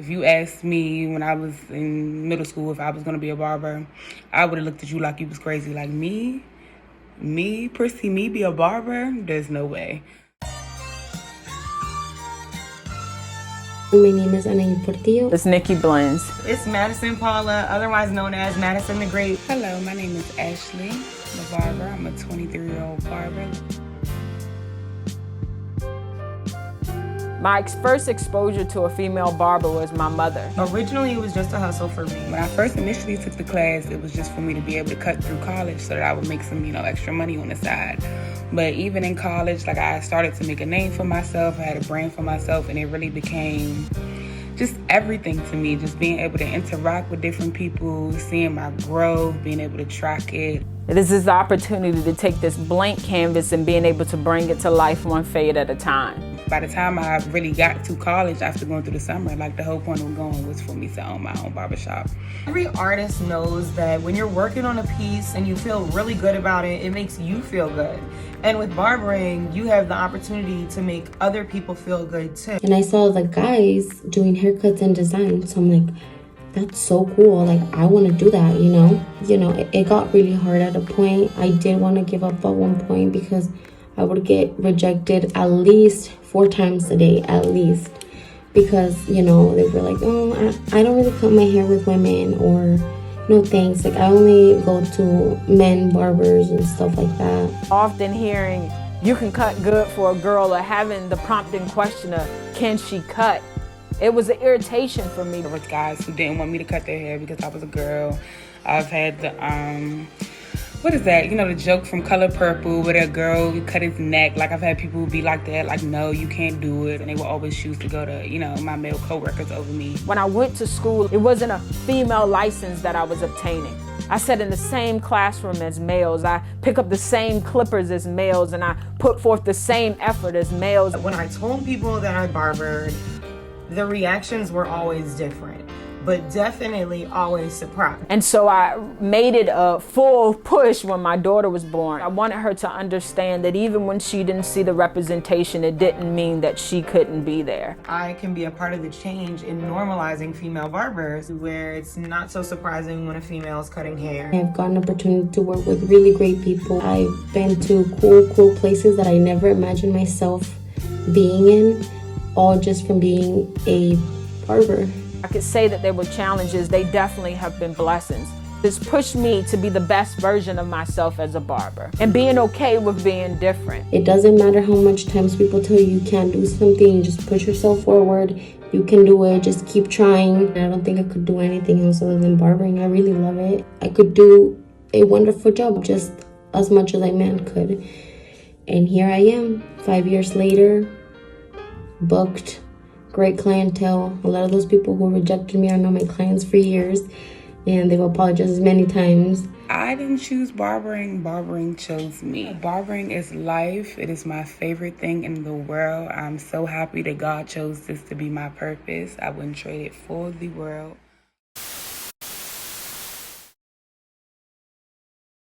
If you asked me when I was in middle school if I was going to be a barber, I would have looked at you like you was crazy. Like me, Prissy, me be a barber? There's no way. My name is Ana Portillo. It's Nikki Blends. It's Madison Paula, otherwise known as Madison the Great. Hello, my name is Ashley, the barber. I'm a 23-year-old barber. My first exposure to a female barber was my mother. Originally, it was just a hustle for me. When I first initially took the class, it was just for me to be able to cut through college so that I would make some, extra money on the side. But even in college, I started to make a name for myself. I had a brand for myself, and it really became just everything to me. Just being able to interact with different people, seeing my growth, being able to track it. It is this opportunity to take this blank canvas and being able to bring it to life one fade at a time. By the time I really got to college, after going through the summer, the whole point of going was for me to own my own barbershop. Every artist knows that when you're working on a piece and you feel really good about it, it makes you feel good. And with barbering, you have the opportunity to make other people feel good too. And I saw the guys doing haircuts and design, so I'm like, that's so cool. I want to do that, It got really hard at a point. I did want to give up at one point because I would get rejected at least 4 times a day, at least. Because, they were like, oh, I don't really cut my hair with women, or no thanks. I only go to men barbers and stuff like that. Often hearing, you can cut good for a girl, or having the prompting question of, can she cut? It was an irritation for me. There was guys who didn't want me to cut their hair because I was a girl. I've had the, what is that? The joke from Color Purple where that girl cut his neck. I've had people who be like that, no, you can't do it. And they will always choose to go to, my male coworkers over me. When I went to school, it wasn't a female license that I was obtaining. I sat in the same classroom as males. I pick up the same clippers as males, and I put forth the same effort as males. When I told people that I barbered, the reactions were always different, but definitely always surprised. And so I made it a full push when my daughter was born. I wanted her to understand that even when she didn't see the representation, it didn't mean that she couldn't be there. I can be a part of the change in normalizing female barbers, where it's not so surprising when a female is cutting hair. I've gotten an opportunity to work with really great people. I've been to cool places that I never imagined myself being in, all just from being a barber. I could say that there were challenges. They definitely have been blessings. This pushed me to be the best version of myself as a barber and being okay with being different. It doesn't matter how much times people tell you can't do something, just push yourself forward. You can do it, just keep trying. I don't think I could do anything else other than barbering. I really love it. I could do a wonderful job just as much as a man could. And here I am, 5 years later, booked, great clientele. A lot of those people who rejected me are now my clients for years, and they've apologized many times. I didn't choose barbering. Barbering chose me. Barbering is life. It is my favorite thing in the world. I'm so happy that God chose this to be my purpose. I wouldn't trade it for the world.